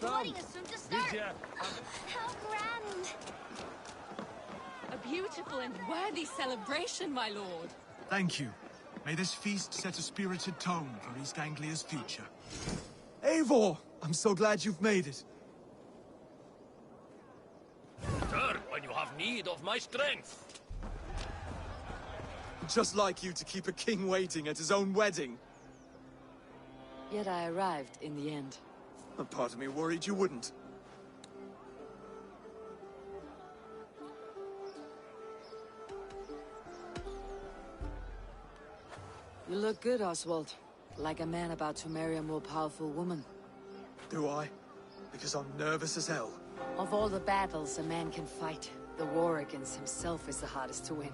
Boarding is soon to start. How grand! A beautiful and worthy celebration, my lord. Thank you. May this feast set a spirited tone for East Anglia's future. Eivor! I'm so glad you've made it. Return when you have need of my strength. Just like you to keep a king waiting at his own wedding. Yet I arrived in the end. A part of me worried you wouldn't. You look good, Oswald. Like a man about to marry a more powerful woman. Do I? Because I'm nervous as hell. Of all the battles a man can fight, the war against himself is the hardest to win.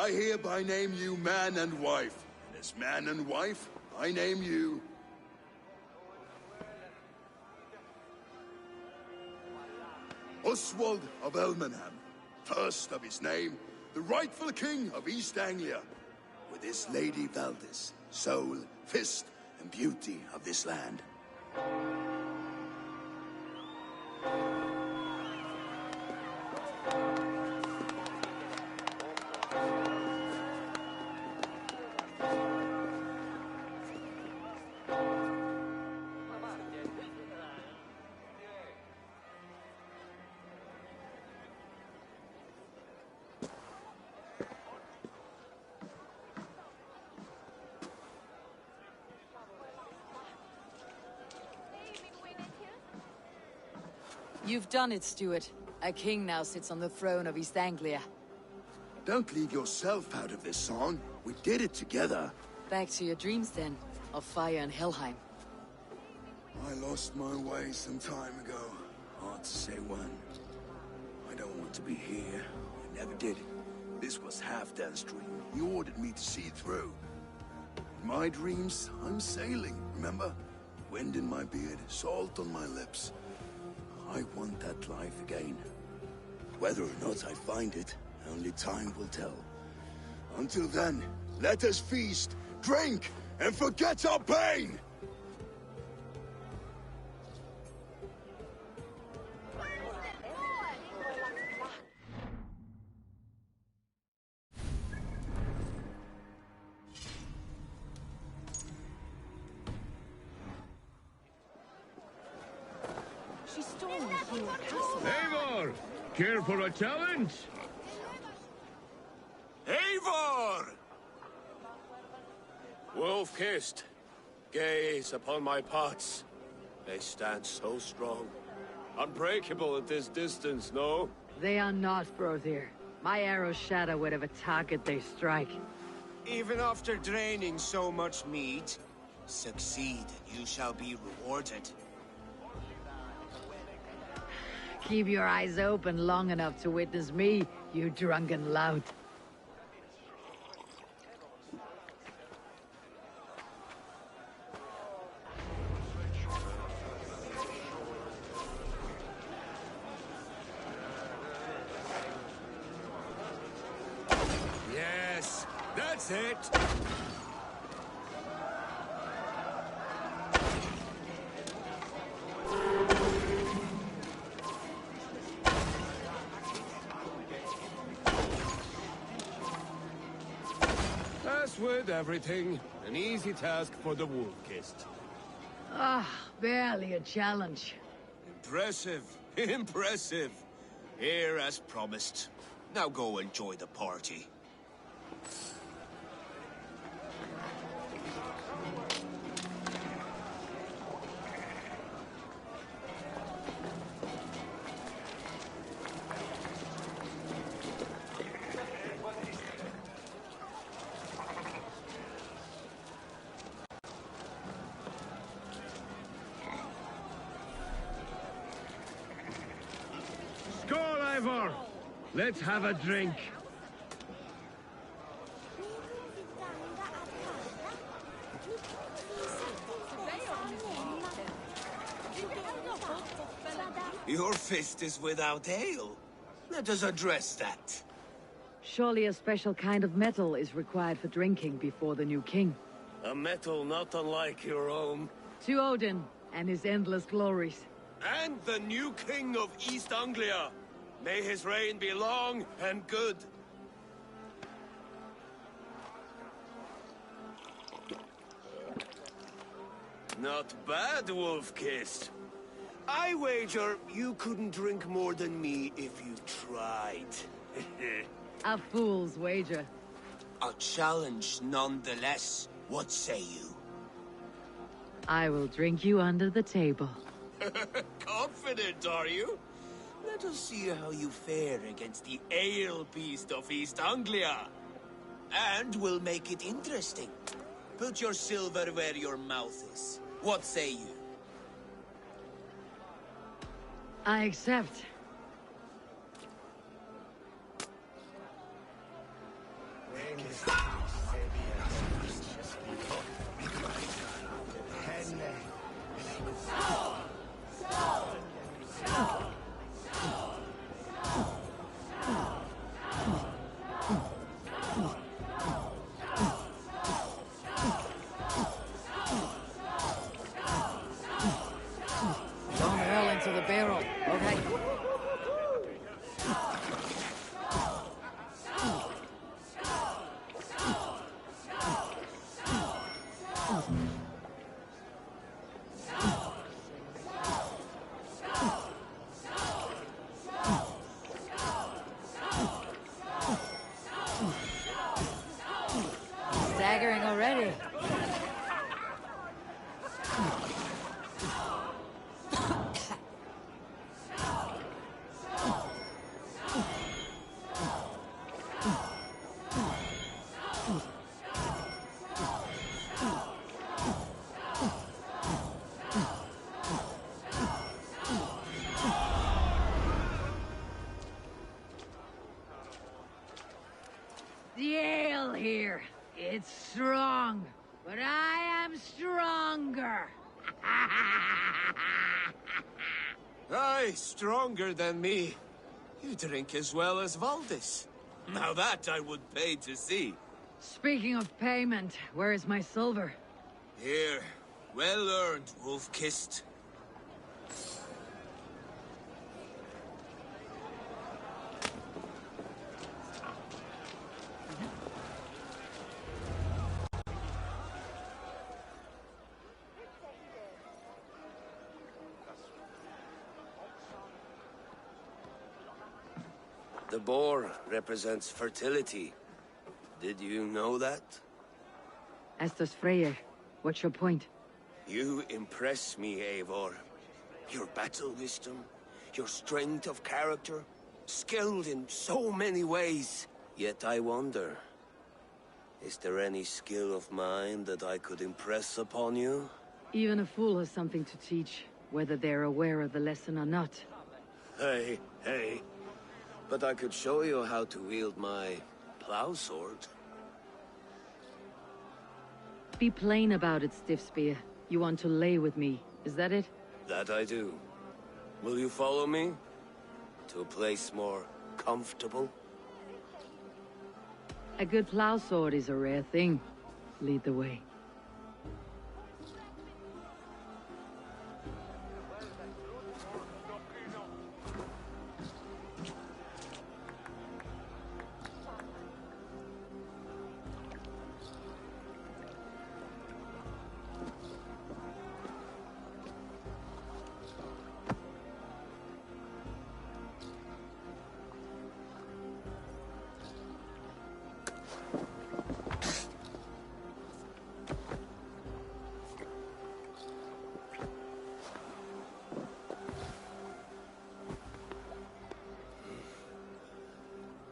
I hereby name you man and wife. And as man and wife, I name you... Oswald of Elmenham, first of his name, the rightful king of East Anglia, with his Lady Valdis, soul, fist, and beauty of this land. You've done it, Stuart. A king now sits on the throne of East Anglia. Don't leave yourself out of this song. We did it together. Back to your dreams, then, of fire and Helheim. I lost my way some time ago. Hard to say when. I don't want to be here. I never did. This was Halfdan's dream. He ordered me to see through. In my dreams, I'm sailing, remember? Wind in my beard, salt on my lips. I want that life again. Whether or not I find it, only time will tell. Until then, let us feast, drink, and forget our pain! She stormed the castle. Eivor! Care for a challenge? Eivor! Wolf-kissed, gaze upon my pots. They stand so strong. Unbreakable at this distance, no? They are not, Brother. My arrows shatter whatever target they strike. Even after draining so much meat, succeed and you shall be rewarded. Keep your eyes open long enough to witness me, you drunken lout. Yes, that's it! As with everything, an easy task for the wolf-kissed. Ah, barely a challenge. Impressive, impressive. Here as promised. Now go enjoy the party. Skål, Eivor! Let's have a drink. Your fist is without ale. Let us address that. Surely a special kind of metal is required for drinking before the new king. A metal not unlike your own. To Odin and his endless glories. And the new king of East Anglia. May his reign be long and good. Not bad, Wolf-kissed. I wager you couldn't drink more than me if you tried. A fool's wager. A challenge nonetheless. What say you? I will drink you under the table. Confident, are you? Let us see how you fare against the ale beast of East Anglia. And we'll make it interesting. Put your silver where your mouth is. What say you? I accept. Don't hurl into the barrel, okay? Staggering already. The ale here, it's strong, but I am stronger. Aye, stronger than me. You drink as well as Valdis. Now that I would pay to see. Speaking of payment, where is my silver? Here, well earned, Wolf-kissed. The boar represents fertility. Did you know that? As does Freyr. What's your point? You impress me, Eivor. Your battle wisdom, your strength of character, skilled in so many ways. Yet I wonder, is there any skill of mine that I could impress upon you? Even a fool has something to teach, whether they're aware of the lesson or not. Hey, hey. But I could show you how to wield my plow sword. Be plain about it, Stiffspear. You want to lay with me, is that it? That I do. Will you follow me? To a place more comfortable? A good plow sword is a rare thing. Lead the way.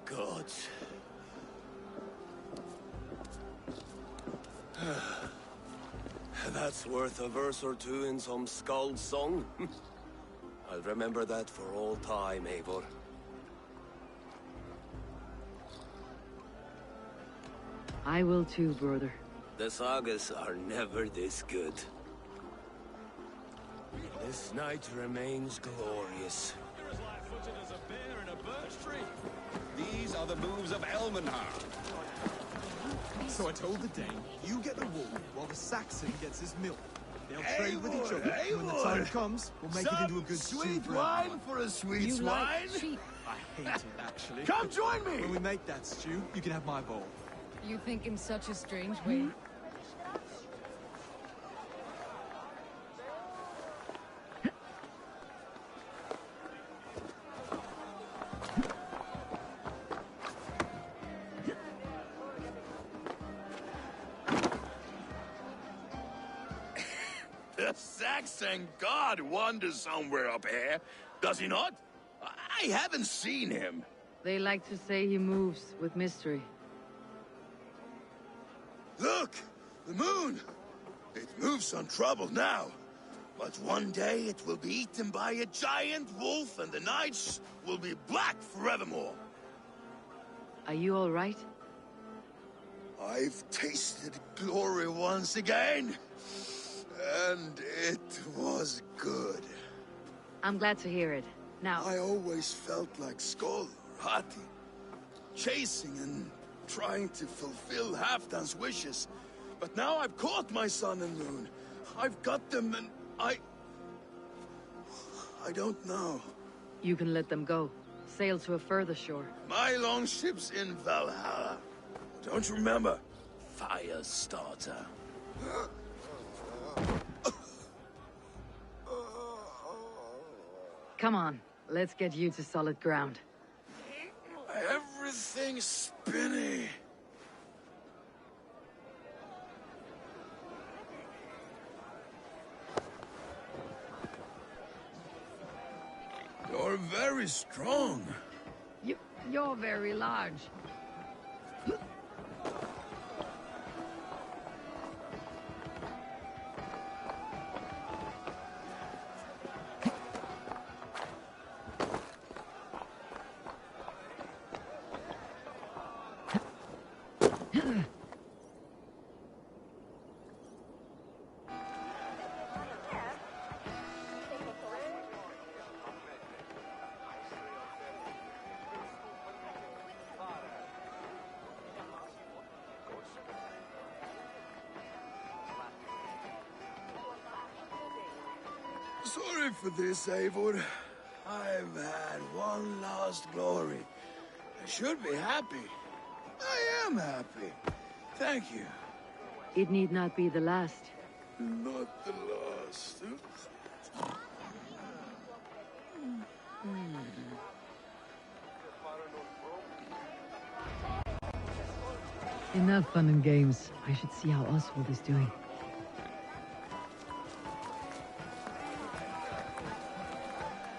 Gods. That's worth a verse or two in some skald's song. I'll remember that for all time, Eivor. I will too, brother. The sagas are never this good. This night remains glorious. You're as light-footed as a bear in a birch tree. These are the moves of Elmenhar. So I told the Dane, you get the wool while the Saxon gets his milk. They'll trade with each other, and when the time comes, we'll make it into a good sweet stew for wine everyone. for a sweet You swine. like sheep. I hate it, actually. Come join me! When we make that stew, you can have my bowl. You think in such a strange way? The Saxon god wanders somewhere up here, does he not? I haven't seen him. They like to say he moves with mystery. Look! The moon! It moves untroubled now. But one day it will be eaten by a giant wolf and the nights will be black forevermore. Are you all right? I've tasted glory once again. And it was good. I'm glad to hear it. Now, I always felt like Skoll or Hati. Chasing and trying to fulfill Halfdan's wishes. But now I've caught my sun and moon. I've got them and I don't know. you can let them go. Sail to a further shore. My longship's in Valhalla. Don't you remember? Firestarter. Come on, let's get you to solid ground. Everything's spinny. You're very strong. You're very large. Sorry for this, Eivor. I've had one last glory. I should be happy. I am happy. Thank you. It need not be the last. Not the last. Enough fun and games. I should see how Oswald is doing.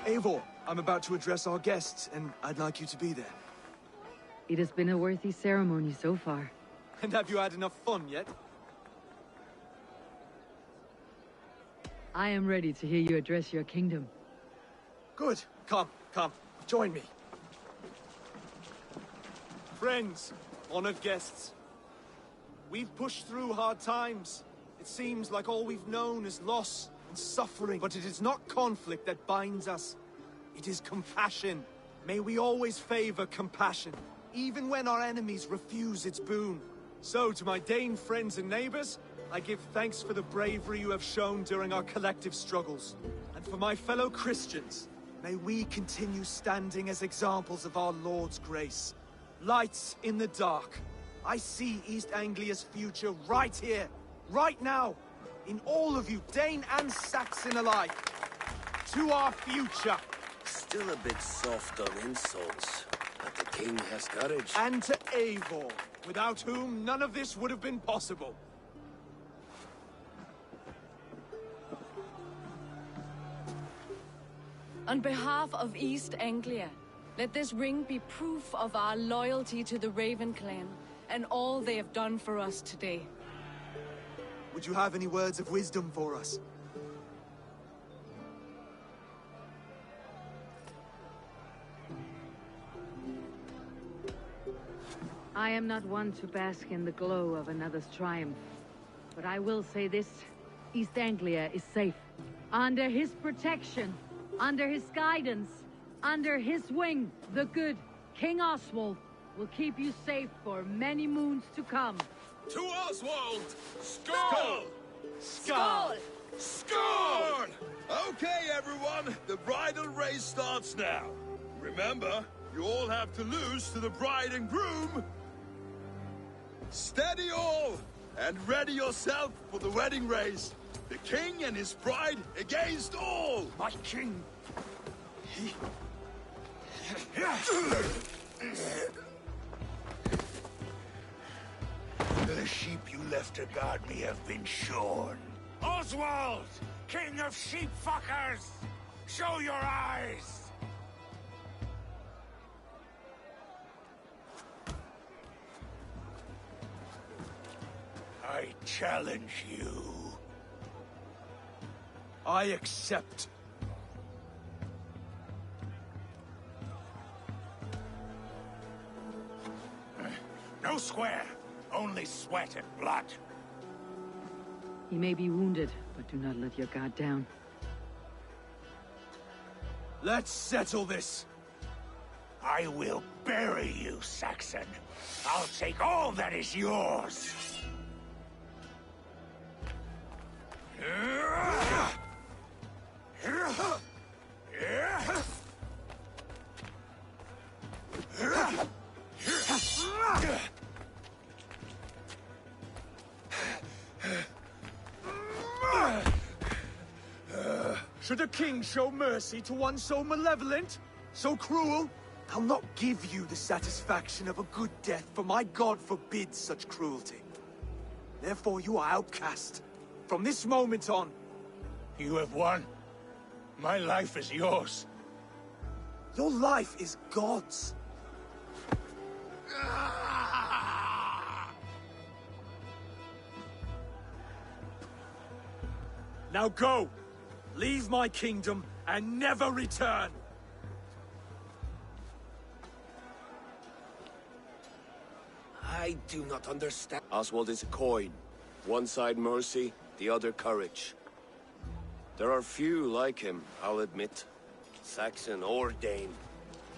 Eivor, I'm about to address our guests, and I'd like you to be there. It has been a worthy ceremony so far. And have you had enough fun yet? I am ready to hear you address your kingdom. Good. Come, join me. Friends, honored guests. We've pushed through hard times. It seems like all we've known is loss and suffering. But it is not conflict that binds us. It is compassion. May we always favor compassion, even when our enemies refuse its boon. So, to my Dane friends and neighbors, I give thanks for the bravery you have shown during our collective struggles. And for my fellow Christians, may we continue standing as examples of our Lord's grace. Lights in the dark. I see East Anglia's future right here, right now, in all of you, Dane and Saxon alike. To our future. Still a bit soft on insults, but the king has courage. And to Eivor, without whom none of this would have been possible. On behalf of East Anglia, let this ring be proof of our loyalty to the Raven clan and all they have done for us today. Would you have any words of wisdom for us? I am not one to bask in the glow of another's triumph. But I will say this, East Anglia is safe. Under his protection, under his guidance, under his wing, the good King Oswald will keep you safe for many moons to come. To Oswald! Skull! Skull! Skull! Okay, everyone, the bridal race starts now. Remember, you all have to lose to the bride and groom. Steady all, and ready yourself for the wedding race. The king and his bride against all! My king! The sheep you left to guard me have been shorn. Oswald! King of sheep fuckers! Show your eyes! I challenge you. I accept. No square, only sweat and blood. He may be wounded, but do not let your guard down. Let's settle this. I will bury you, Saxon. I'll take all that is yours. Should a king show mercy to one so malevolent, so cruel? I'll not give you the satisfaction of a good death, for my god forbids such cruelty. Therefore you are outcast. From this moment on. You have won. My life is yours. Your life is God's. Now go! Leave my kingdom and never return! I do not understand. Oswald is a coin. One side mercy, the other courage. There are few like him, I'll admit. Saxon or Dane.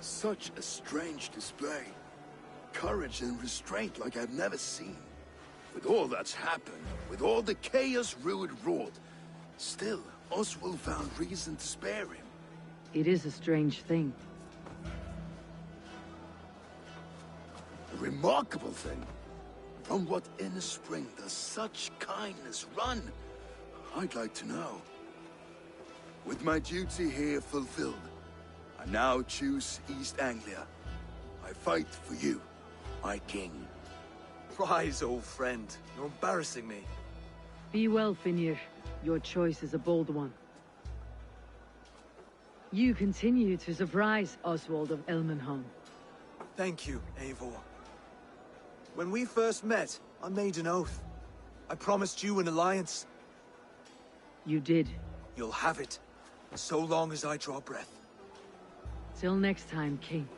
Such a strange display. Courage and restraint like I've never seen. With all that's happened, with all the chaos Rued wrought, still, Oswald found reason to spare him. It is a strange thing. A remarkable thing. From what inner spring does such kindness run? I'd like to know. With my duty here fulfilled, I now choose East Anglia. I fight for you, my king. surprise, old friend. You're embarrassing me. Be well, Finir. Your choice is a bold one. You continue to surprise Oswald of Elmenham. Thank you, Eivor. When we first met, I made an oath. I promised you an alliance. You did. You'll have it, so long as I draw breath. Till next time, King.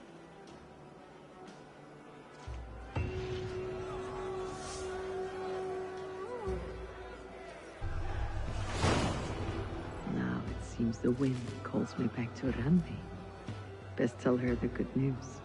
Now it seems the wind calls me back to Randi. Best tell her the good news.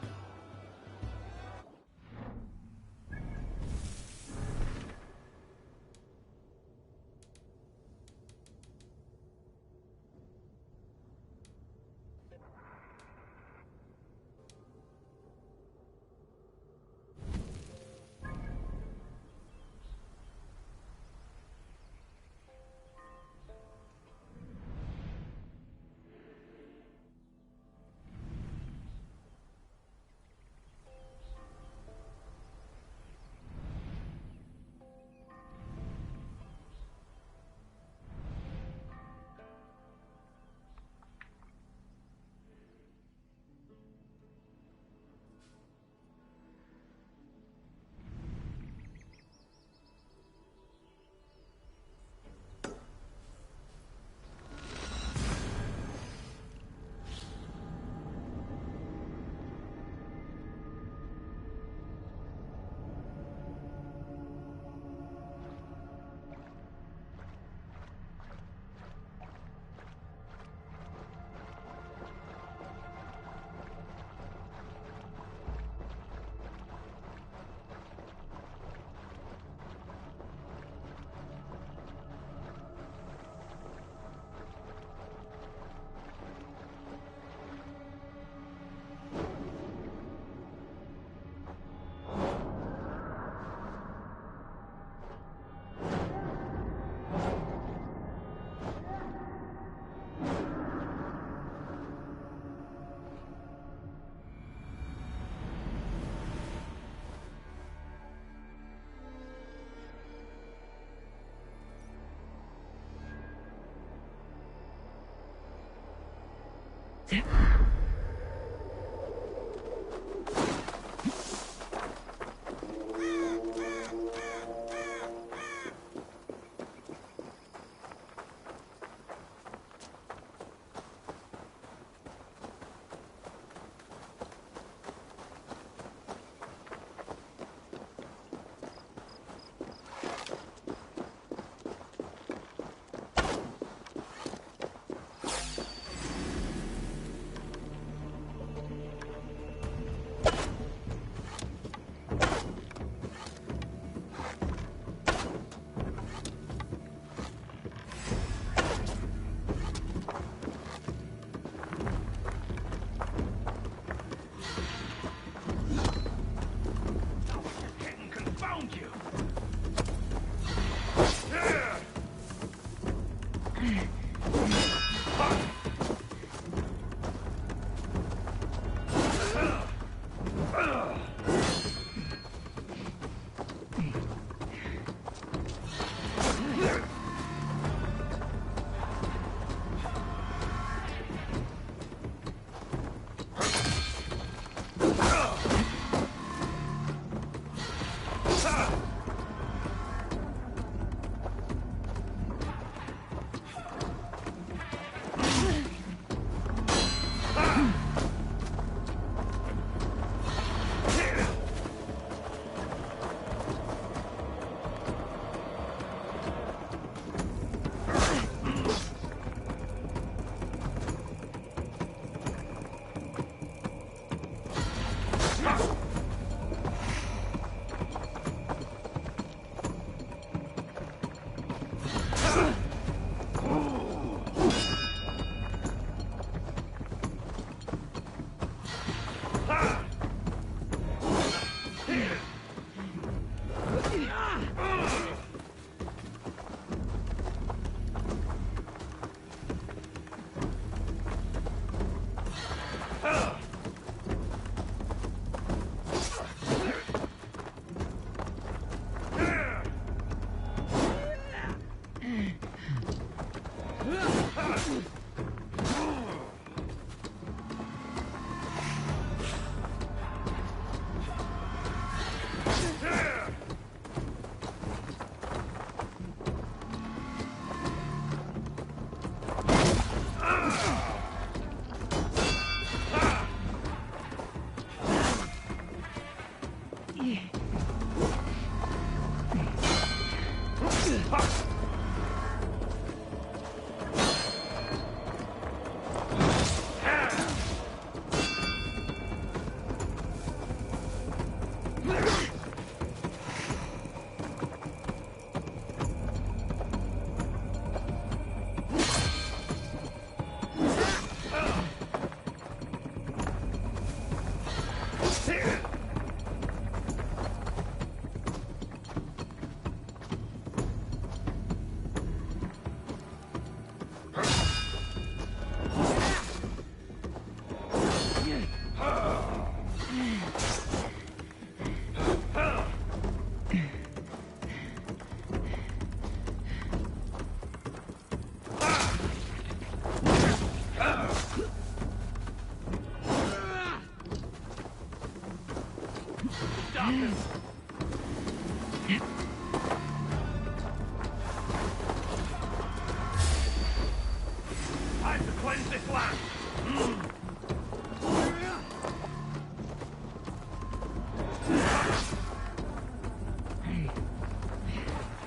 Time to cleanse this land!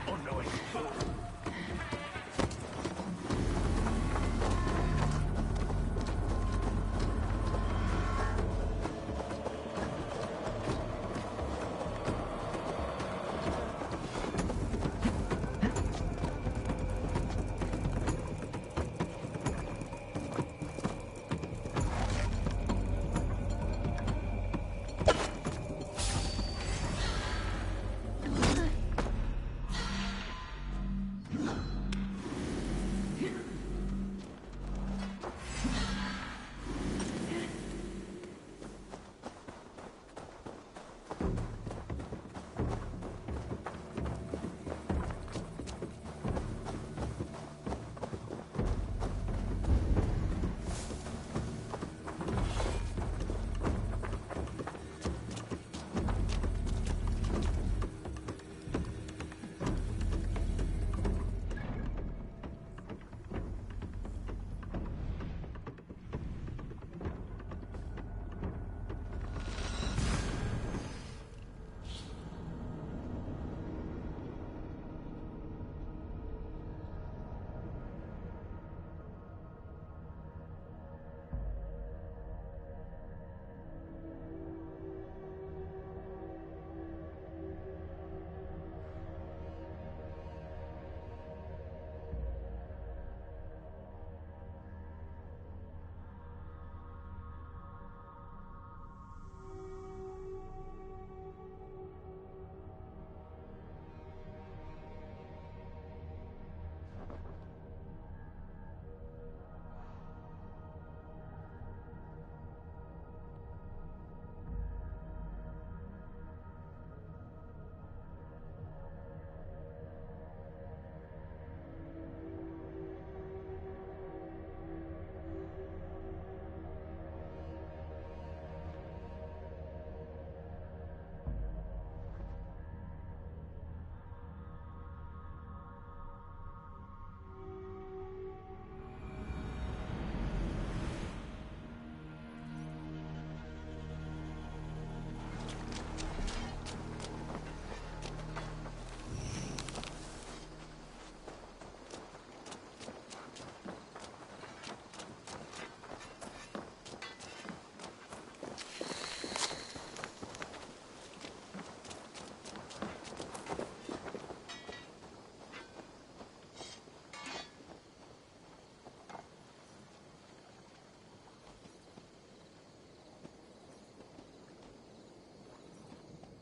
Oh no, it's full.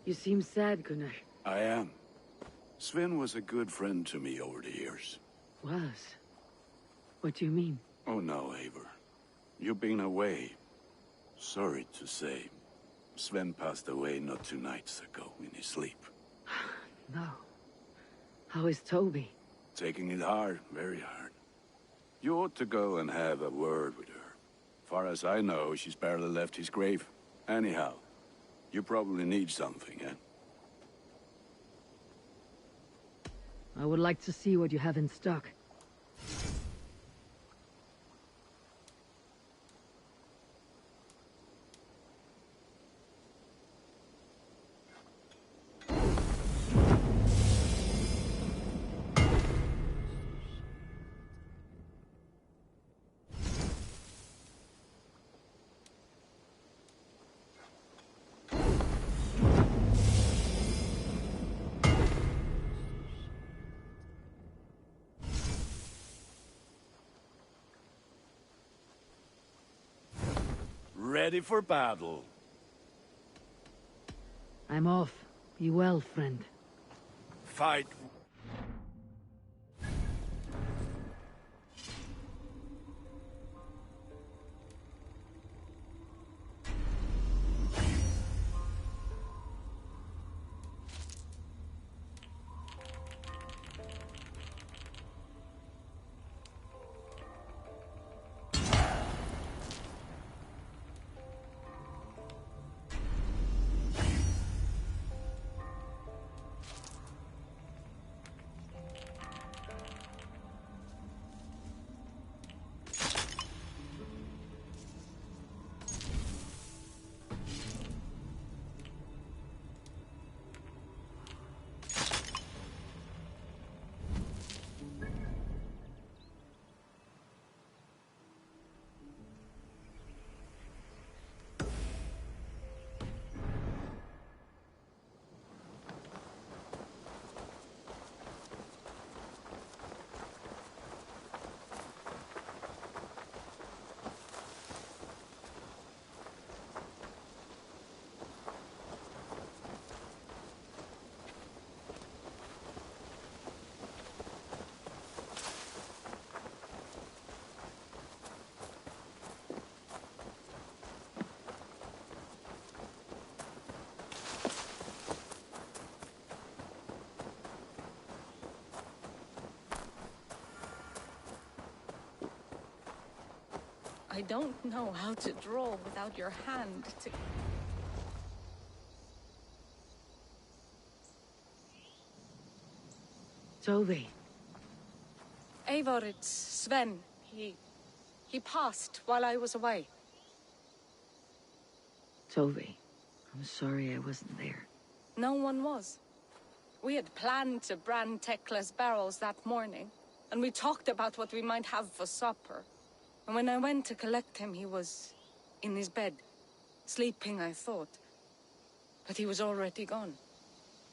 You seem sad, Gunnar. I am. Sven was a good friend to me over the years. Was? What do you mean? Oh no, Eivor. You've been away. Sorry to say. Sven passed away not 2 nights ago in his sleep. No. How is Toby? Taking it hard, very hard. You ought to go and have a word with her. Far as I know, she's barely left his grave. Anyhow, you probably need something, eh? I would like to see what you have in stock. ready for battle. I'm off. Be well, friend. Fight. I don't know how to draw without your hand to... Tove. Eivor, it's Sven. He passed while I was away. Tove. I'm sorry I wasn't there. No one was. We had planned to brand Tekla's barrels that morning, and we talked about what we might have for supper. And when I went to collect him, he was in his bed. Sleeping, I thought. But he was already gone.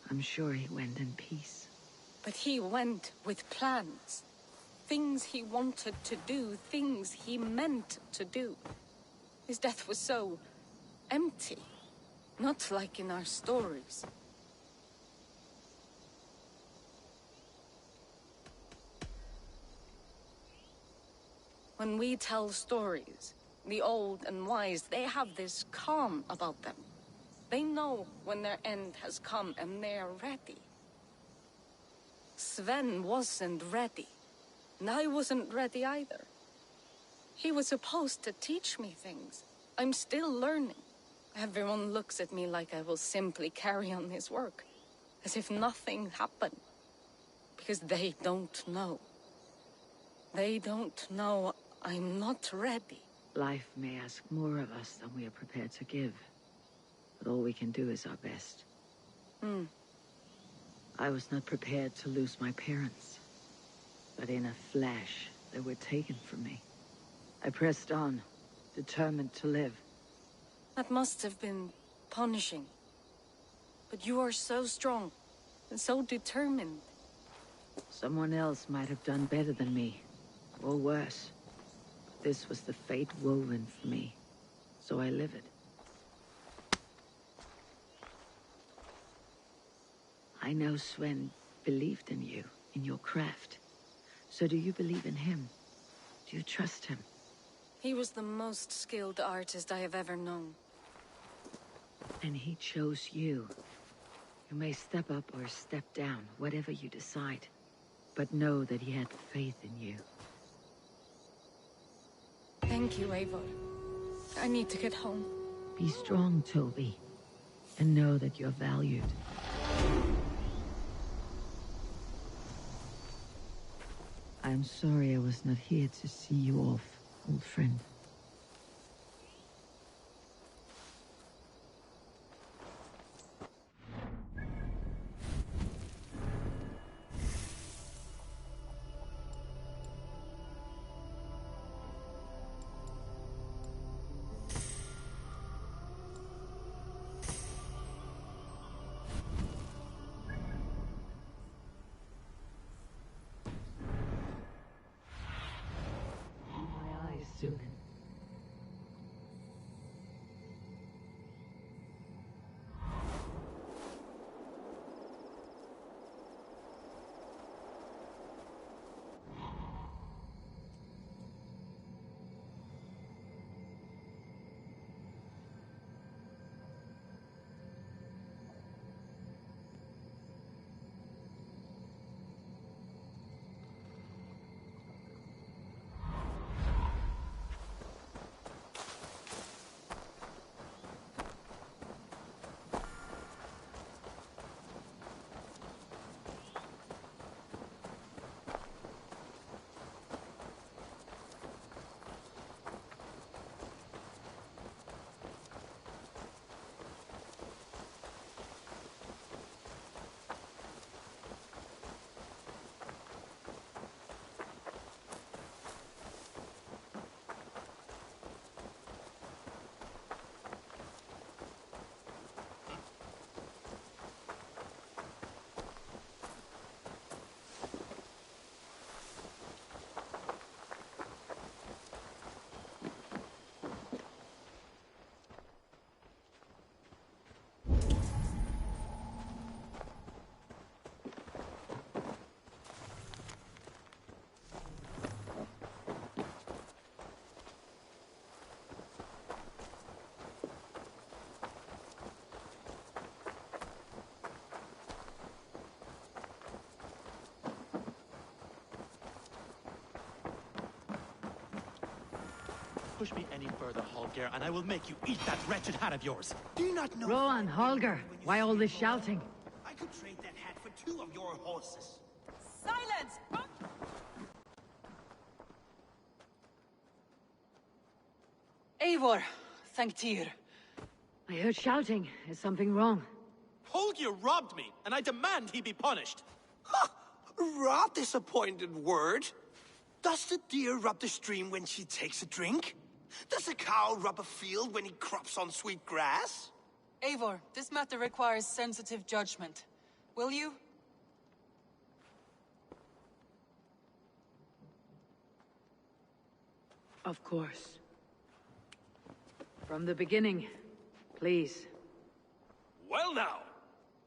I'm sure he went in peace. But he went with plans. Things he wanted to do, things he meant to do. His death was so empty. Not like in our stories. When we tell stories, the old and wise, they have this calm about them. They know when their end has come and they're ready. Sven wasn't ready, and I wasn't ready either. He was supposed to teach me things. I'm still learning. Everyone looks at me like I will simply carry on his work, as if nothing happened. Because they don't know. They don't know I'm not ready. Life may ask more of us than we are prepared to give. But all we can do is our best. I was not prepared to lose my parents. But in a flash, they were taken from me. I pressed on, determined to live. That must have been punishing. But you are so strong, and so determined. Someone else might have done better than me, or worse. This was the fate woven for me, so I live it. I know Sven believed in you, in your craft. So do you believe in him? Do you trust him? He was the most skilled artist I have ever known. And he chose you. You may step up or step down, whatever you decide. But know that he had faith in you. Thank you, Eivor. I need to get home. Be strong, Toby. And know that you're valued. I'm sorry I was not here to see you off, old friend. Soon. push me any further, Holger, and I will make you eat that wretched hat of yours. Do you not know... Rowan, Holger, why all this shouting? I could trade that hat for 2 of your horses. Silence! Eivor, thank Tyr. I heard shouting. Is something wrong? Holger robbed me, and I demand he be punished. Ha! Robbed is a pointed word. Does the deer rub the stream when she takes a drink? Does a cow rub a field when he crops on sweet grass? Eivor, this matter requires sensitive judgment. Will you? Of course. From the beginning, please. Well now,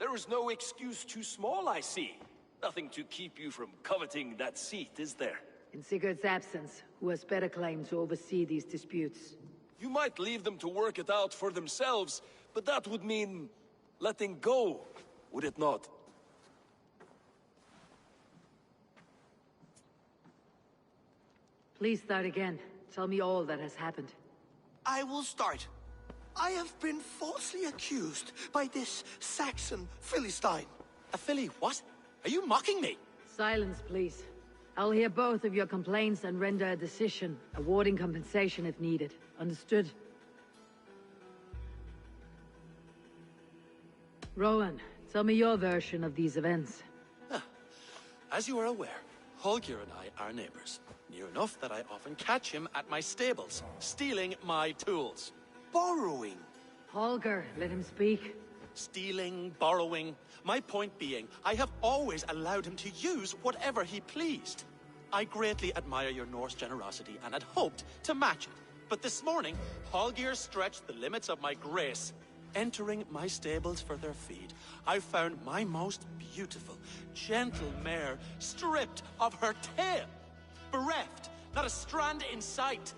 there is no excuse too small, I see. Nothing to keep you from coveting that seat, is there? In Sigurd's absence, who has better claim to oversee these disputes? You might leave them to work it out for themselves, but that would mean letting go, would it not? Please start again. Tell me all that has happened. I will start. I have been falsely accused by this Saxon Philistine. A Philly what? Are you mocking me? Silence, please. I'll hear both of your complaints and render a decision, awarding compensation if needed. Understood? Rowan, tell me your version of these events. As you are aware, Holger and I are neighbors. Near enough that I often catch him at my stables, stealing my tools. Borrowing. Holger, let him speak. Stealing, borrowing. My point being, I have always allowed him to use whatever he pleased. I greatly admire your Norse generosity and had hoped to match it. But this morning, Holger stretched the limits of my grace. Entering my stables for their feed, I found my most beautiful, gentle mare stripped of her tail. Bereft, not a strand in sight.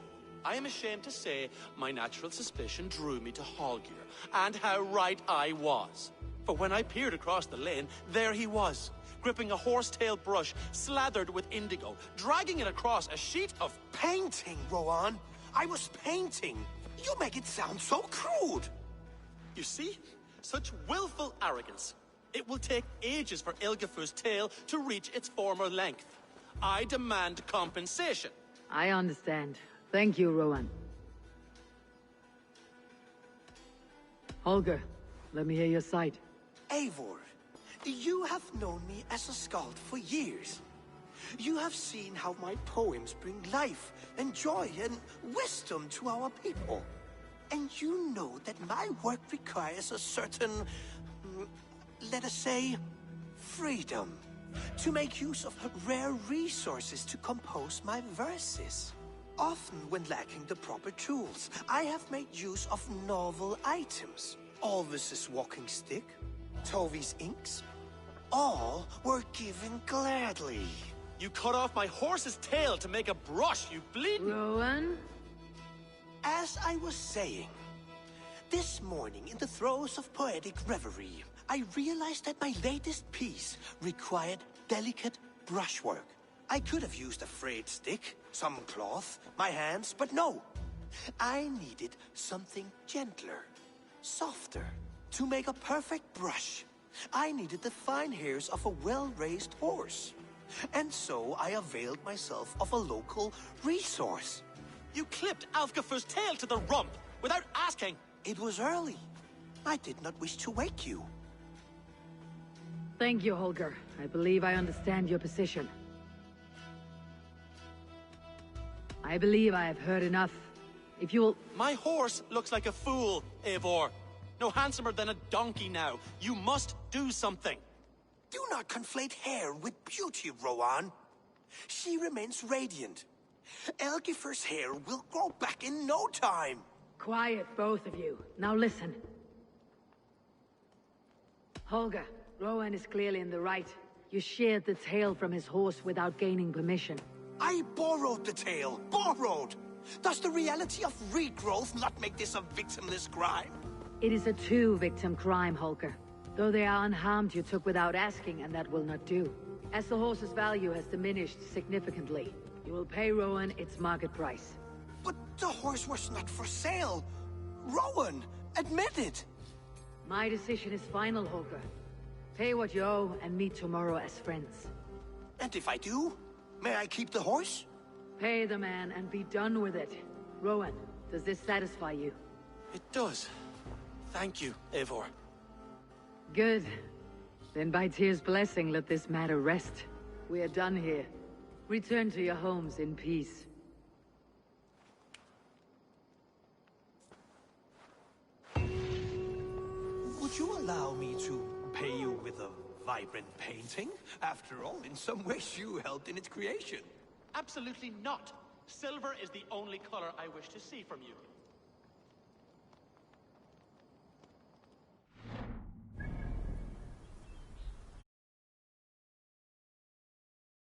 I am ashamed to say my natural suspicion drew me to Holger, and how right I was. For when I peered across the lane, there he was, gripping a horsetail brush slathered with indigo, dragging it across a sheet of... Painting, Rowan. I was painting. You make it sound so crude. You see? Such willful arrogance. It will take ages for Ilgafur's tail to reach its former length. I demand compensation. I understand. Thank you, Rowan. Holger, let me hear your side. Eivor, you have known me as a skald for years. You have seen how my poems bring life and joy and wisdom to our people. And you know that my work requires a certain, let us say, freedom. To make use of rare resources to compose my verses. Often when lacking the proper tools, I have made use of novel items. Alvis's walking stick, Tovi's inks, all were given gladly. You cut off my horse's tail to make a brush, you bleeding... Rowan? As I was saying, this morning in the throes of poetic reverie, I realized that my latest piece required delicate brushwork. I could have used a frayed stick, some cloth, my hands, but no. I needed something gentler, softer. To make a perfect brush, I needed the fine hairs of a well-raised horse. And so I availed myself of a local resource. You clipped Alfgafur's tail to the rump without asking. It was early. I did not wish to wake you. Thank you, Holger. I believe I understand your position. I believe I have heard enough. If you will... My horse looks like a fool, Eivor. No handsomer than a donkey now. You must do something. Do not conflate hair with beauty, Rowan. She remains radiant. Elgifur's hair will grow back in no time. Quiet, both of you. Now listen. Holger, Rowan is clearly in the right. You sheared the tail from his horse without gaining permission. I borrowed the tail. Borrowed! Does the reality of regrowth not make this a victimless crime? It is a two-victim crime, Holger. Though they are unharmed, you took without asking, and that will not do. As the horse's value has diminished significantly, you will pay Rowan its market price. But The horse was not for sale. Rowan, admit it. My decision is final, Holger. Pay what you owe and meet tomorrow as friends. And if I do, may I keep the horse? Pay the man and be done with it. Rowan, does this satisfy you? It does. Thank you, Eivor. Good. Then by Tyr's blessing, let this matter rest. We are done here. Return to your homes in peace. Would you allow me to pay you with a vibrant painting? After all, in some ways you helped in its creation. Absolutely not. Silver is the only color I wish to see from you.